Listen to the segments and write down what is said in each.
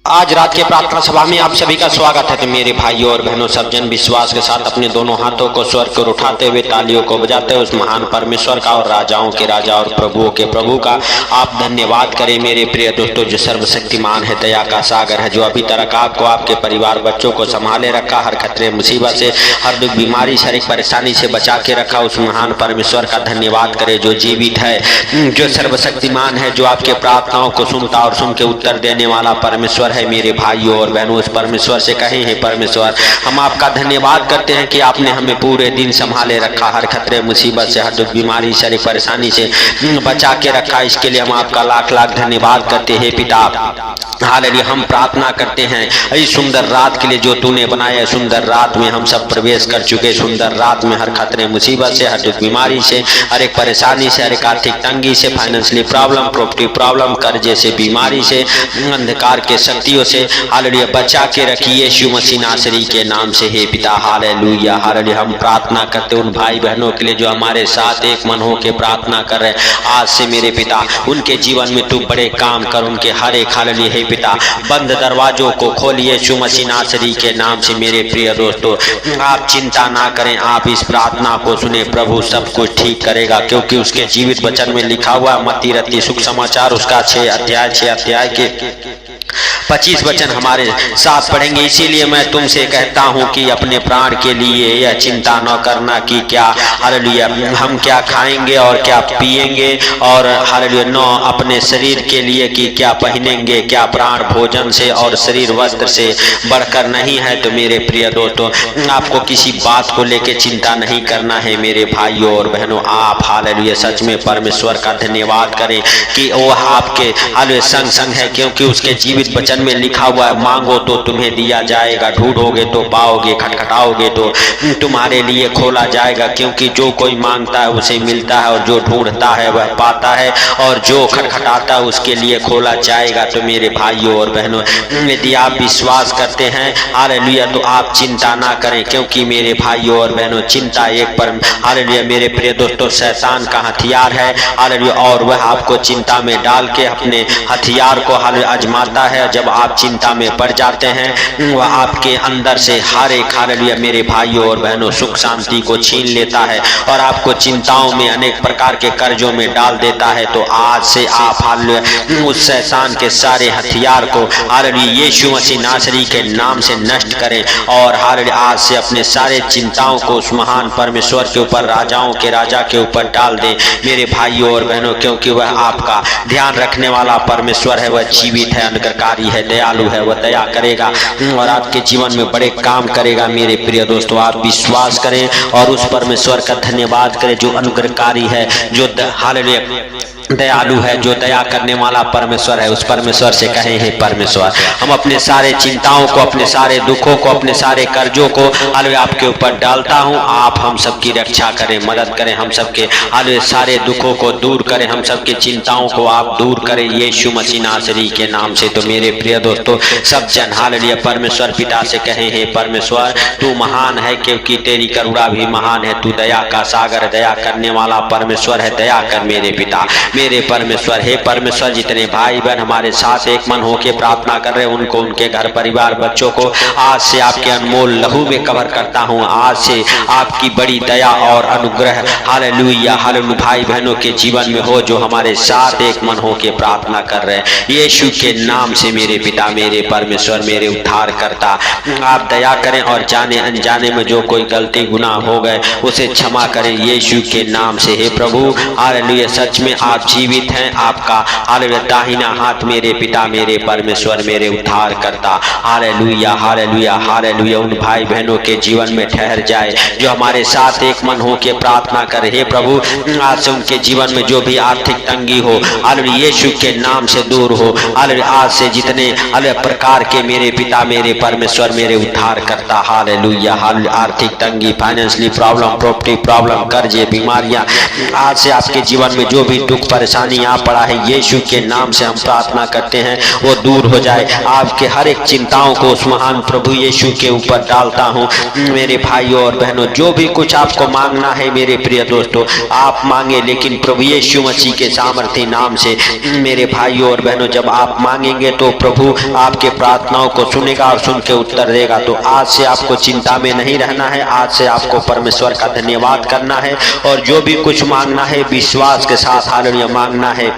आज रात के प्रार्थना सभा में आप सभी का स्वागत है। तो मेरे भाइयों और बहनों, सब जन विश्वास के साथ अपने दोनों हाथों को स्वर को उठाते हुए तालियों को बजाते हुए उस महान परमेश्वर का और राजाओं के राजा और प्रभुओं के प्रभु का आप धन्यवाद करें। मेरे प्रिय दोस्तों, जो सर्वशक्तिमान है, दया का सागर है, जो अभी तक आपको, आपके परिवार बच्चों को संभाले रखा, हर खतरे मुसीबत से, हर दुख बीमारी से, हर एक परेशानी से बचा के रखा, उस महान परमेश्वर का धन्यवाद करें जो जीवित है, जो सर्वशक्तिमान है, जो आपके प्रार्थनाओं को सुनता और सुन के उत्तर देने वाला परमेश्वर है। मेरे भाइयों और बहनों, उस परमेश्वर से कहें, हे परमेश्वर, हम आपका धन्यवाद करते हैं कि आपने हमें पूरे दिन संभाले रखा, हर खतरे मुसीबत से, हर दुख बीमारी से, हर परेशानी से बचा के रखा। इसके लिए हम आपका लाख लाख धन्यवाद करते हैं पिता। हालेलुया। हम प्रार्थना करते हैं इस सुंदर रात के लिए जो तूने बनाया। सुंदर रात में हम सब प्रवेश कर चुके। सुंदर रात में हर खतरे मुसीबत से, हर दुख बीमारी से, हर एक परेशानी से, हर एक आर्थिक तंगी से, फाइनेंशियली प्रॉब्लम, प्रॉपर्टी प्रॉब्लम, कर्जे से, बीमारी से, अंधकार के शक्तियों से हालेलुया बचा के रखिए यीशु मसीह नासरी के नाम से, हे पिता। Hallelujah hallelujah. हम प्रार्थना करते उन भाई बहनों के लिए जो हमारे साथ एक मन हो के प्रार्थना कर रहे हैं। आज से मेरे पिता उनके जीवन में तू बड़े काम कर, उनके हर एक हालेलुया हे पिता बंद दरवाजों को खोलिए यीशु मसीह नासरी के नाम से। मेरे प्रिय दोस्तों, आप चिंता ना करें, आप इस प्रार्थना को सुने, प्रभु सब कुछ ठीक करेगा, क्योंकि उसके जीवित वचन में लिखा हुआ मत्ती रत्ती सुख समाचार उसका 6 अध्याय के 25 वचन हमारे साथ पढ़ेंगे। इसीलिए मैं तुमसे कहता हूं कि अपने प्राण के लिए यह चिंता न करना कि क्या हालेलुया हम क्या खाएंगे और क्या पिएंगे, और हालेलुया न अपने शरीर के लिए कि क्या पहनेंगे। क्या प्राण भोजन से और शरीर वस्त्र से बढ़कर नहीं है। तो मेरे प्रिय दोस्तों, आपको किसी बात को लेके चिंता नहीं करना है। मेरे भाइयों और बहनों, आप हालेलुया सच में परमेश्वर का धन्यवाद करें कि वो आपके हालेलुया संग संग है, क्योंकि उसके जीवित वचन में लिखा हुआ है, मांगो तो तुम्हें दिया जाएगा, ढूंढोगे तो पाओगे, खटखटाओगे तो तुम्हारे लिए खोला जाएगा। क्योंकि जो कोई मांगता है उसे मिलता है, और जो ढूंढता है वह पाता है, और जो खटखटाता है उसके लिए खोला जाएगा। तो मेरे भाइयों और बहनों, यदि आप विश्वास करते हैं हालेलुया तो आप चिंता ना करें, क्योंकि मेरे भाइयों और बहनों, चिंता एक पर हालेलुया मेरे प्रिय दोस्तों शैतान का हथियार है हालेलुया, और वह आपको चिंता में डाल के अपने हथियार को हालेलुया आजमाता है। जब आप चिंता में पड़ जाते हैं, वह आपके अंदर से हर एक हालेलुया मेरे भाइयों और बहनों सुख शांति को छीन लेता है, और आपको चिंताओं में अनेक प्रकार के कर्जों में डाल देता है। तो आज से आप हालेलुया उस शैतान के सारे हथियार को हालेलुया यीशु मसीह नासरी के नाम से नष्ट करें, और हालेलुया आज से अपने सारे चिंताओं को उस महान परमेश्वर के ऊपर, राजाओं के राजा के ऊपर डाल दें मेरे भाइयों और बहनों, क्योंकि वह आपका ध्यान रखने वाला परमेश्वर है। वह जीवित है, अनुग्रहकारी है, दयालु है, वह दया करेगा और आपके जीवन में बड़े काम करेगा। मेरे प्रिय दोस्तों, आप विश्वास करें और उस परमेश्वर का धन्यवाद करें जो अनुग्रहकारी है, जो हालेलुया दयालु है, जो दया करने वाला परमेश्वर है। उस परमेश्वर से कहें, हे परमेश्वर, हम अपने सारे चिंताओं को, अपने सारे दुखों को, अपने सारे कर्जों को हालेलुया आपके ऊपर डालता हूं। आप हम सबकी रक्षा करें, मदद करें, हम सबके हालेलुया सारे दुखों को दूर करें, हम सबके चिंताओं को आप दूर करें यीशु मसीह नासरी के नाम से। तो मेरे प्रिय दोस्तों, सब जन हालेलुया परमेश्वर पिता से कहें, हे परमेश्वर, तू महान है, क्योंकि तेरी करुणा भी महान है। तू दया का सागर, दया करने वाला परमेश्वर है। दया कर मेरे पिता, मेरे परमेश्वर। हे परमेश्वर, जितने भाई बहन हमारे साथ एक मन होके प्रार्थना कर रहे हैं, उनको, उनके घर परिवार बच्चों को आज से आपके अनमोल लहू में कवर करता हूं। आज से आपकी बड़ी दया और अनुग्रह हालेलुया हालेलुया भाई बहनों के जीवन में हो, जो हमारे साथ एक मन होके प्रार्थना कर रहे हैं यीशु के नाम से। मेरे पिता, मेरे परमेश्वर, मेरे उद्धार करता, आप दया करें और जाने अनजाने में जो कोई गलती गुनाह हो गए उसे क्षमा करें यीशु के नाम से। हे प्रभु हालेलुया, सच में आप जीवित हैं। आपका हालेलुया दाहिना हाथ मेरे पिता, मेरे परमेश्वर, मेरे उद्धार करता हालेलुया हालेलुया हालेलुया उन भाई बहनों के जीवन में ठहर जाए जो हमारे साथ एक मन हो के प्रार्थना करे। हे प्रभु, आज से उनके जीवन में जो भी आर्थिक तंगी हो हालेलुया यीशु के नाम से दूर हो। हालेलुया आज से जितने हालेलुया प्रकार के मेरे पिता, मेरे परमेश्वर, मेरे उद्धार करता हालेलुया हालेलुया आर्थिक तंगी, फाइनेंशियली प्रॉब्लम, प्रॉपर्टी प्रॉब्लम, कर्जे, बीमारियां, आज से आपके जीवन में जो भी दुख परेशानी आ पड़ा है, यीशु के नाम से हम प्रार्थना करते हैं वो दूर हो जाए। आपके हर एक चिंताओं को उस महान प्रभु यीशु के ऊपर डालता हूँ। मेरे भाइयों और बहनों, जो भी कुछ आपको मांगना है मेरे प्रिय दोस्तों, आप मांगे, लेकिन प्रभु यीशु मसीह के सामर्थी नाम से मेरे भाइयों और बहनों, जब आप मांगेंगे तो प्रभु आपके प्रार्थनाओं को सुनेगा और सुन के उत्तर देगा। तो आज से आपको चिंता में नहीं रहना है, आज से आपको परमेश्वर का धन्यवाद करना है और जो भी कुछ मांगना है विश्वास के साथ हालेलुया मांगना है।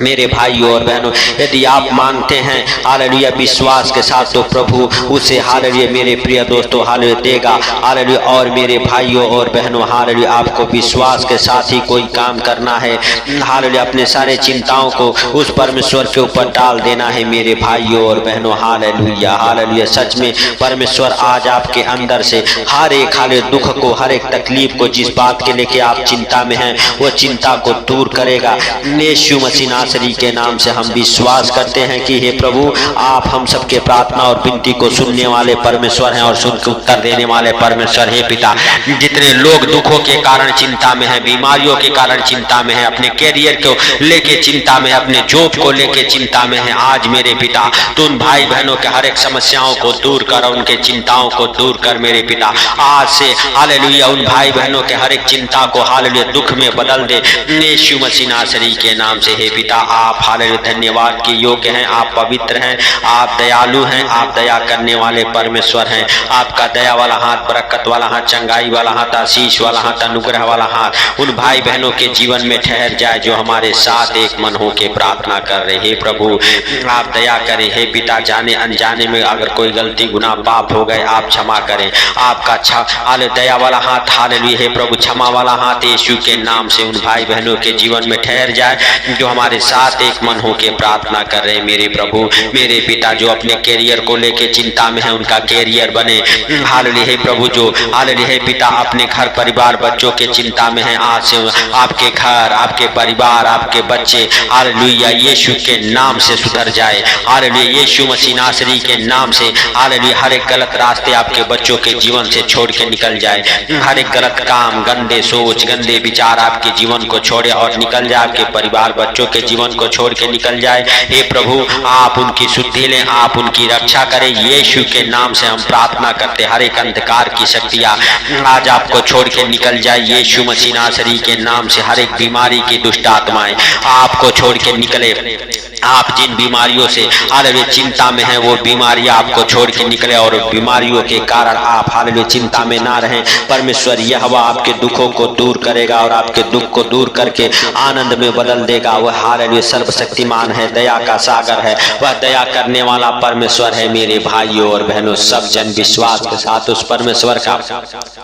मेरे भाइयों और बहनों, यदि आप मांगते हैं हालेलुया विश्वास के साथ तो प्रभु उसे हालेलुया मेरे प्रिय दोस्तों हालेलुया देगा। हालेलुया और मेरे भाइयों और बहनों, हालेलुया आपको विश्वास के साथ ही कोई काम करना है। हालेलुया अपने सारे चिंताओं को उस परमेश्वर के ऊपर डाल देना है मेरे भाइयों और बहनों। हालेलुया हालेलुया, सच में परमेश्वर आज आपके अंदर से हर एक हालेलुया दुख को, हर एक तकलीफ को, जिस बात के लेके आप चिंता में हैं वो चिंता को दूर करेगा। यीशु मसीह नासरी के नाम से हम विश्वास करते हैं कि हे प्रभु, आप हम सबके प्रार्थना और विनती को सुनने वाले परमेश्वर हैं और सुन के उत्तर देने वाले परमेश्वर। हे पिता, जितने लोग दुखों के कारण चिंता में हैं, बीमारियों के कारण चिंता में हैं, अपने कैरियर को लेके चिंता में, अपने जॉब को लेके चिंता में हैं, आज मेरे पिता तो उन भाई बहनों के हर एक समस्याओं को दूर कर, उनके चिंताओं को दूर कर मेरे पिता। आज से हालेलुया उन भाई बहनों के हर एक चिंता को हालेलुया दुख में बदल दे यीशु मसीह नासरी के नाम से। हे पिता, आप हालेलुया धन्यवाद के योग्य हैं, आप पवित्र हैं, आप दयालु हैं, आप दया करने वाले परमेश्वर हैं। आपका दया वाला हाथ, बरकत वाला हाथ, चंगाई वाला हाथ, आशीष वाला हाथ, अनुग्रह वाला हाथ उन भाई बहनों के जीवन में ठहर जाए जो हमारे साथ एक मन हो के प्रार्थना कर रहे। हे प्रभु, आप दया करें। हे पिता, जाने अनजाने में अगर कोई गलती गुनाह पाप हो गए आप क्षमा करें। आपका दया वाला हाथ हालेलुया हे प्रभु, क्षमा वाला हाथ यीशु के नाम से उन भाई बहनों के जीवन में ठहर जाए जो हमारे साथ एक मन हो के प्रार्थना कर रहे हैं मेरे प्रभु। मेरे पिता, जो अपने कैरियर को लेके चिंता में है उनका कैरियर बने। हालेलुया हे प्रभु, जो हालेलुया हे पिता अपने घर परिवार बच्चों के चिंता में है, आज से आपके घर, आपके परिवार, आपके बच्चे हालेलुया यीशु के नाम से सुधर जाए। हालेलुया यीशु मसीह नासरी के नाम से हालेलुया हर एक गलत रास्ते आपके बच्चों के जीवन से छोड़ के निकल जाए। हर एक गलत काम, गंदे सोच, गंदे विचार आपके जीवन को छोड़े और निकल जाए, आपके परिवार बच्चों के जीवन को छोड़ के निकल जाए। हे प्रभु, आप उनकी शुद्धि लें, आप उनकी रक्षा करें। यीशु के नाम से हम प्रार्थना करते, हर एक अंधकार की शक्तियां आज आपको छोड़ के निकल जाए। यीशु मसीह नासरी के नाम से हर एक बीमारी की दुष्ट आत्माएं आपको छोड़ के निकले। आप जिन बीमारियों से हालेलुया चिंता में हैं वो बीमारियां आपको छोड़ के निकले और बीमारियों के कारण आप हालेलुया चिंता में ना रहें। परमेश्वर यहोवा आपके दुखों को दूर करेगा और आपके दुख को दूर करके आनंद में बदल देगा। वह हालेलुया सर्वशक्तिमान है, दया का सागर है, वह दया करने वाला परमेश्वर है। मेरे भाइयों और बहनों, सब जन विश्वास के साथ उस परमेश्वर का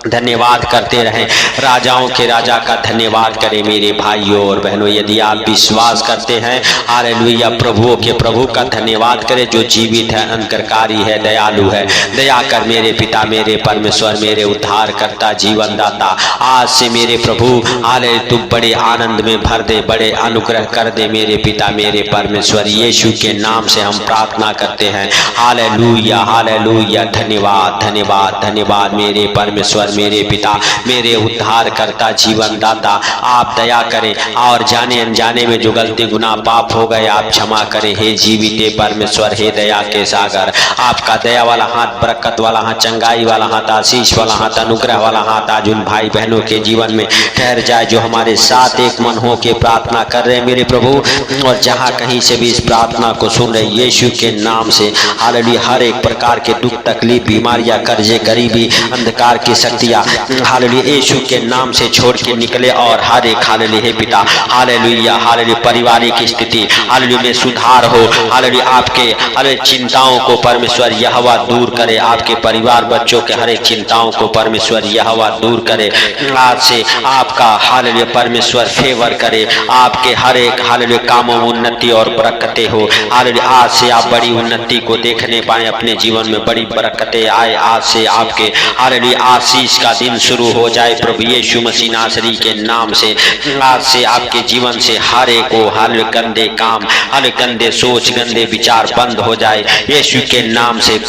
धन्यवाद करते रहें, राजाओं के राजा का धन्यवाद करें। मेरे भाइयों और बहनों, यदि आप विश्वास करते हैं हालेलुया प्रभुओं के प्रभु का धन्यवाद करें, जो जीवित है, अंतरकारी है, दयालु है। दया कर मेरे पिता, मेरे परमेश्वर, मेरे उद्धार करता, जीवन दाता। आज से मेरे प्रभु हालेलुया तू बड़े आनंद में भर दे, बड़े अनुग्रह कर दे मेरे पिता, मेरे परमेश्वर। यीशु के नाम से हम प्रार्थना करते हैं। हालेलुया हालेलुया, धन्यवाद धन्यवाद धन्यवाद मेरे परमेश्वर, मेरे पिता, मेरे उद्धार करता, जीवन दाता। आप दया करें और जाने अनजाने में जो गलती गुनाह पाप हो गए आप क्षमा करें। हे जीवित परमेश्वर, हे दया के सागर, आपका दया वाला हाथ, बरकत वाला हाथ, चंगाई वाला हाथ, आशीष वाला हाथ, अनुग्रह वाला हाथ आज उन भाई बहनों के जीवन में ठहर जाए जो हमारे साथ एक मन हो के प्रार्थना कर रहे हैं मेरे प्रभु। और जहां कहीं से भी इस प्रार्थना को सुन रहे यीशु के नाम से हालेलुया हर एक प्रकार के दुख, तकलीफ, बीमारियां, कर्जे, गरीबी, अंधकार की शक्तियां हालेलुया यीशु के नाम से छोड़ के निकले और हर एक हालेलुया हे पिता हालेलुया हालेलुया पारिवारिक स्थिति हालेलुया में सुधार हो। हालेलुया आपके हर एक चिंताओं को परमेश्वर यहोवा दूर करे, आपके परिवार बच्चों के हर एक चिंताओं को परमेश्वर यहोवा दूर करे। आज से आपका हालेलुया परमेश्वर फेवर करे, आपके हर एक हालेलुया कामों में उन्नति और बरकतें हो। हालेलुया आज से आप बड़ी उन्नति को देखने पाए, अपने जीवन में बड़ी बरकतें आए। आज से आपके हालेलुया आशीष का दिन शुरू हो जाए प्रभु यीशु मसीह नासरी के नाम से। आज से आपके जीवन से हर एक को हालेलुया गंदे काम, हालेलुया गंदे सोच, गंदे विचार बंद हो जाए यीशु के नाम से।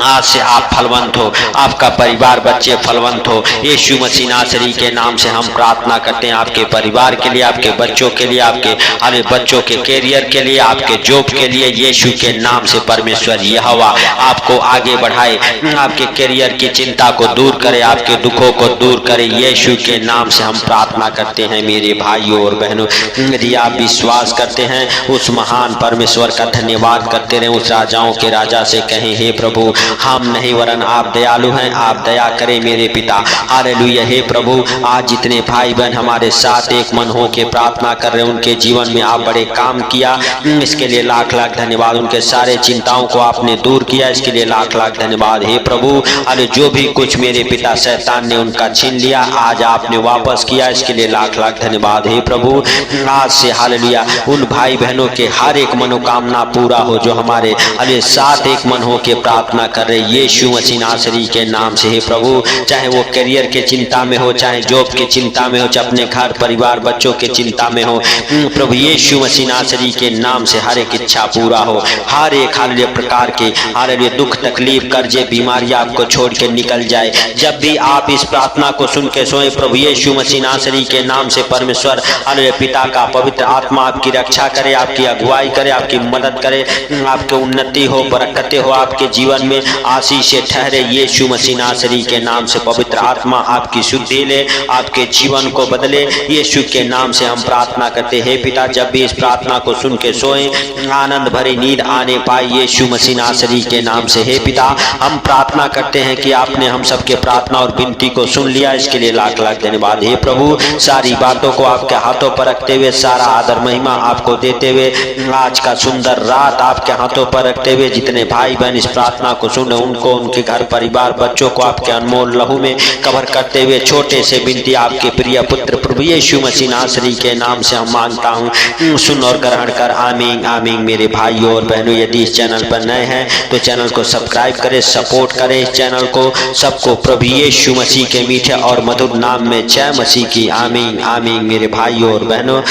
आज से आप फलवंत हो, आपका परिवार बच्चे फलवंत हो। यीशु मसीह नासरी के नाम से हम प्रार्थना करते हैं आपके परिवार के लिए, आपके आपके बच्चों के लिए, आपके अरे बच्चों के कैरियर के लिए, आपके जॉब के लिए यीशु के नाम से परमेश्वर यहोवा आपको आगे बढ़ाए, आपके कैरियर की चिंता को दूर करे, आपके दुखों को दूर करे। यीशु के नाम से हम प्रार्थना करते हैं मेरे भाइयों और बहनों। यदि आप विश्वास करते हैं उस महान परमेश्वर का धन्यवाद करते रहे, उस राजाओं के राजा से कहें हे प्रभु हम नहीं वरन आप दयालु हैं, आप दया करें मेरे पिता। हालेलुया। हे प्रभु आज जितने भाई बहन हमारे साथ एक मन हो के प्रार्थना कर रहे हैं, उनके जीवन में आप बड़े काम किया, इसके लिए लाख लाख धन्यवाद। उनके सारे चिंताओं को आपने दूर किया, इसके लिए लाख लाख धन्यवाद। हे प्रभु अरे जो भी कुछ मेरे पिता शैतान ने उनका छीन लिया आज आपने वापस किया, इसके लिए लाख लाख धन्यवाद। हे प्रभु आज से हालेलुया उन भाई बहनों के हर एक मनोकामना पूरा हो जो हमारे अरे साथ एक मन हो के प्रार्थना कर रहे यीशु मसीह नासरी के नाम से। हे प्रभु चाहे वो करियर के चिंता में हो, चाहे जॉब की चिंता में हो, चाहे अपने घर परिवार बच्चों के चिंता में हो, प्रभु यीशु मसीह नासरी के नाम से हर एक इच्छा पूरा हो, हर एक हालेलुया प्रकार के हालेलुया दुख तकलीफ कर्जे बीमारियां आपको छोड़ के निकल जाए। जब भी आप इस प्रार्थना को सुन के सोए प्रभु यीशु मसीह नासरी के नाम से परमेश्वर हालेलुया पिता का पवित्र आत्मा आपकी रक्षा करे, आपकी अगुवाई करे, आपकी मदद करे, आपके उन्नति हो, बरकतें हो, आपके जीवन में आशीष ठहरे। यीशु मसीह नासरी के नाम से पवित्र आत्मा आपकी शुद्धि ले, आपके जीवन को बदले। यीशु के नाम से हम प्रार्थना करते हैं पिता। जब भी इस प्रार्थना को सुन के सोए आनंद भरी नींद आने पाए यीशु मसीह नासरी के नाम से। हे पिता हम प्रार्थना करते हैं कि आपने हम सबके प्रार्थना और विनती को सुन लिया, इसके लिए लाख लाख धन्यवाद। हे प्रभु सारी बातों को आपके हाथों पर रखते हुए, सारा आदर महिमा आपको देते हुए, आज का सुंदर रात आपके हाथों पर रखते हुए जितने भाई बहन इस प्रार्थना को सुने उनको, उनके घर परिवार बच्चों को आपके अनमोल लहू में कवर करते हुए छोटे से विनती आपके प्रिय पुत्र प्रभु यीशु मसीह नासरी के नाम से हम मांगता हूँ, सुन और ग्रहण कर। आमीन आमीन। मेरे भाइयों और बहनों यदि इस चैनल पर नए हैं तो चैनल को सब्सक्राइब करें, सपोर्ट करें इस चैनल को। सबको प्रभु यीशु मसीह के मीठे और मधुर नाम में जय मसीह की। आमीन आमीन। मेरे भाइयों और बहनों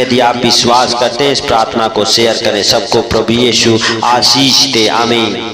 यदि आप विश्वास करते हैं इस प्रार्थना को शेयर करें, सबको प्रभु यीशु आशीष दे। आमीन।